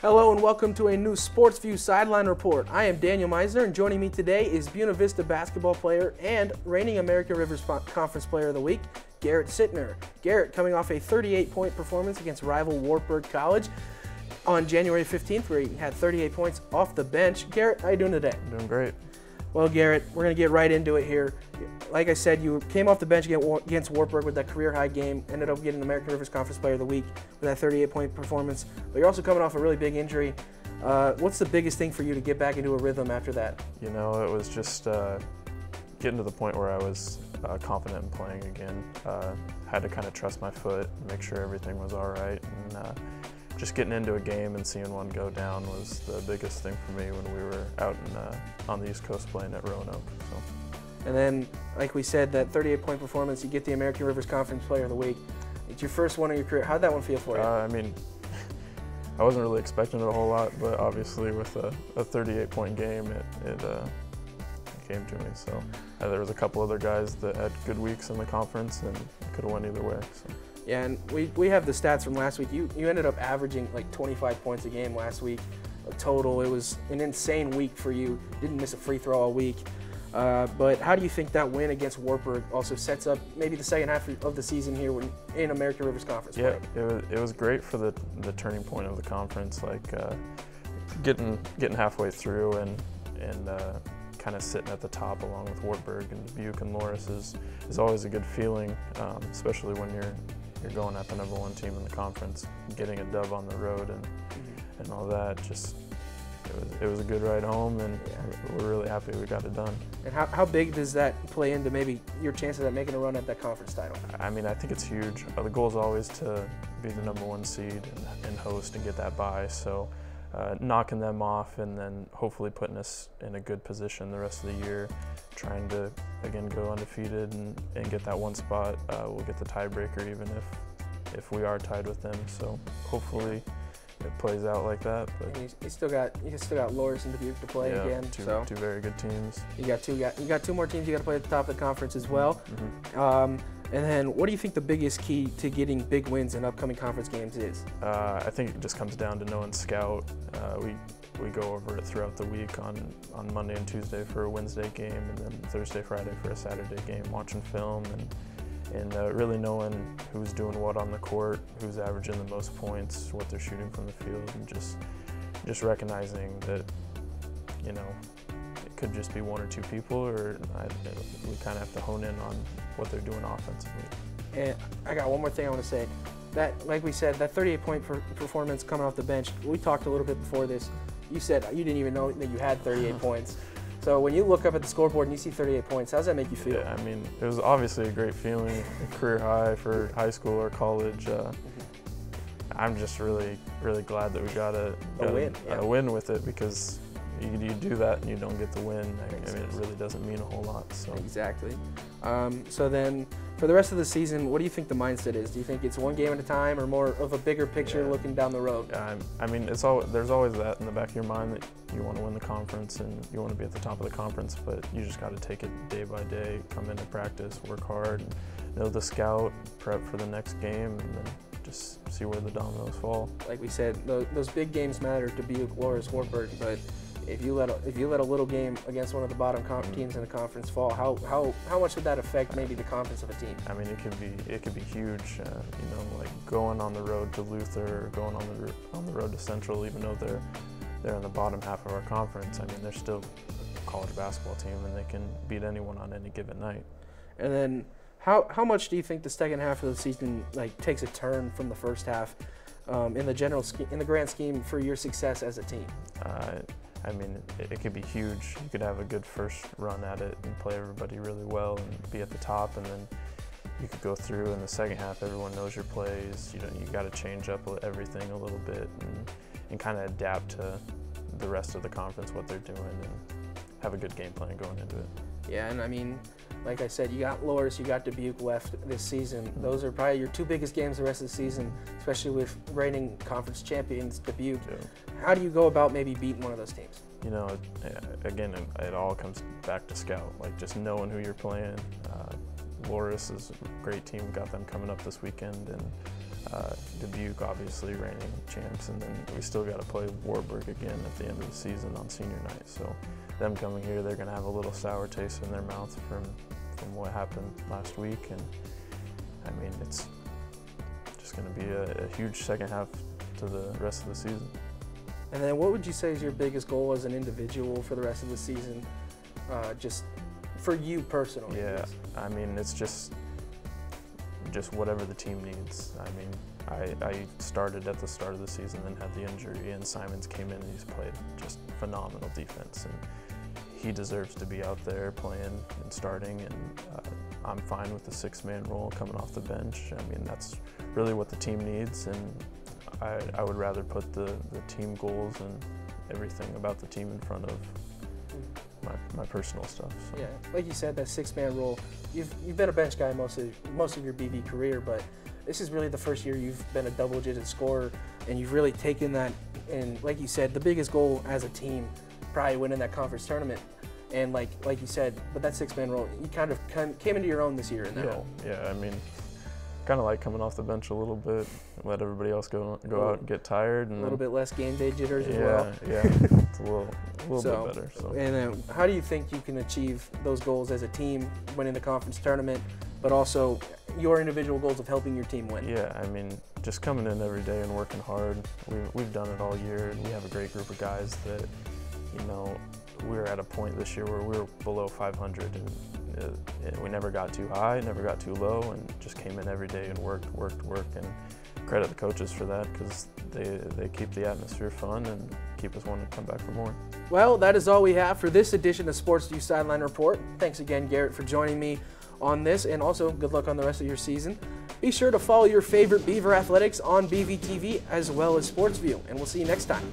Hello and welcome to a new SportsView Sideline Report. I am Daniel Meissner, and joining me today is Buena Vista basketball player and reigning American Rivers Conference Player of the Week, Garrett Sittner. Garrett coming off a 38-point performance against rival Wartburg College on January 15th, where he had 38 points off the bench. Garrett, how you doing today? I'm doing great. Well, Garrett, we're going to get right into it here. Like I said, you came off the bench against Wartburg with that career-high game, ended up getting American Rivers Conference Player of the Week with that 38-point performance, but you're also coming off a really big injury. What's the biggest thing for you to get back into a rhythm after that? You know, it was just getting to the point where I was confident in playing again. Had to kind of trust my foot, make sure everything was all right, and just getting into a game and seeing one go down was the biggest thing for me when we were out on the East Coast playing at Roanoke. So. And then, like we said, that 38-point performance, you get the American Rivers Conference Player of the Week. It's your first one in your career. How'd that one feel for you? I mean, I wasn't really expecting it a whole lot, but obviously with a 38-point game, it came to me. So there was a couple other guys that had good weeks in the conference, and it could have went either way. So. Yeah, and we have the stats from last week. You ended up averaging like 25 points a game last week, total. It was an insane week for you. Didn't miss a free throw all week. But how do you think that win against Wartburg also sets up maybe the second half of the season here in American Rivers Conference? Yeah, it was great for the turning point of the conference, like getting halfway through and kind of sitting at the top along with Wartburg and Dubuque and Loras is always a good feeling, especially when you're going at the #1 team in the conference, getting a dub on the road and all that. Just it was a good ride home, and we're really happy we got it done. And how big does that play into maybe your chances at making a run at that conference title? I mean, I think it's huge. The goal is always to be the #1 seed and host and get that bye. So knocking them off and then hopefully putting us in a good position the rest of the year, trying to, again, go undefeated and get that one spot. We'll get the tiebreaker even if we are tied with them. So hopefully it plays out like that. But you still got Loras and Dubuque to play again. Two very good teams. You got two more teams you got to play at the top of the conference as well. Mm-hmm. And then, what do you think the biggest key to getting big wins in upcoming conference games is? I think it just comes down to knowing scout. We go over it throughout the week on Monday and Tuesday for a Wednesday game, and then Thursday, Friday for a Saturday game, watching film and really knowing who's doing what on the court, who's averaging the most points, what they're shooting from the field, and just recognizing that, you know, it could just be one or two people, or we kind of have to hone in on what they're doing offensively. And I got one more thing I want to say. That, like we said, that 38-point performance coming off the bench, we talked a little bit before this. You said you didn't even know that you had 38 points. So when you look up at the scoreboard and you see 38 points, how does that make you feel? Yeah, I mean, it was obviously a great feeling, a career high for high school or college. I'm just really, really glad that we got a win with it, because you do that and you don't get the win. I mean, it really doesn't mean a whole lot. So. Exactly. So then, for the rest of the season, what do you think the mindset is? Do you think it's one game at a time, or more of a bigger picture looking down the road? I mean, there's always that in the back of your mind that you want to win the conference and you want to be at the top of the conference, but you just got to take it day by day, come into practice, work hard, know the scout, prep for the next game, and then just see where the dominoes fall. Like we said, those big games matter to Dubuque, Loras, Wartburg, but if you let a little game against one of the bottom teams in the conference fall, how much would that affect maybe the confidence of a team? I mean, it could be huge. You know, like going on the road to Luther, or going on the road to Central, even though they're in the bottom half of our conference. I mean, they're still a college basketball team, and they can beat anyone on any given night. And then, how much do you think the second half of the season takes a turn from the first half in the grand scheme for your success as a team? I mean, it could be huge. You could have a good first run at it and play everybody really well and be at the top, and then you could go through in the second half, everyone knows your plays. You know, you got to change up everything a little bit and kind of adapt to the rest of the conference, what they're doing, and have a good game plan going into it. Yeah, and I mean, like I said, you got Loras, you got Dubuque left this season. Those are probably your two biggest games the rest of the season, especially with reigning conference champions Dubuque. Yeah. How do you go about maybe beating one of those teams? You know, again, it all comes back to scout, like just knowing who you're playing. Loras is a great team. We got them coming up this weekend, and Dubuque, obviously reigning champs, and then we still got to play Warburg again at the end of the season on senior night. So them coming here, they're going to have a little sour taste in their mouth from what happened last week, and I mean, it's just going to be a huge second half to the rest of the season. And then what would you say is your biggest goal as an individual for the rest of the season, just for you personally? Yeah, I mean, it's just whatever the team needs. I mean, I started at the start of the season and had the injury, and Simons came in and he's played just phenomenal defense, and he deserves to be out there playing and starting, and I'm fine with the 6-man role coming off the bench. I mean, that's really what the team needs, and I would rather put the team goals and everything about the team in front of my personal stuff. So. Yeah, like you said, that 6-man role, you've been a bench guy most of your BV career, but this is really the first year you've been a double-digit scorer, and you've really taken that, and like you said, the biggest goal as a team, probably winning that conference tournament. And like you said, but that 6-man role, you kind of came into your own this year in that role. Yeah, I mean, kind of like coming off the bench a little bit, let everybody else go out and get tired. And a little bit less game day jitters as well. Yeah, it's a little bit better. So. And then how do you think you can achieve those goals as a team, winning the conference tournament, but also your individual goals of helping your team win? Yeah, I mean, just coming in every day and working hard. We've done it all year, and we have a great group of guys that, you know, we were at a point this year where we were below 500, and we never got too high, never got too low, and just came in every day and worked, and credit the coaches for that, because they keep the atmosphere fun and keep us wanting to come back for more. Well, that is all we have for this edition of SportsView Sideline Report. Thanks again, Garrett, for joining me on this, and also good luck on the rest of your season. Be sure to follow your favorite Beaver Athletics on BVTV as well as SportsView, and we'll see you next time.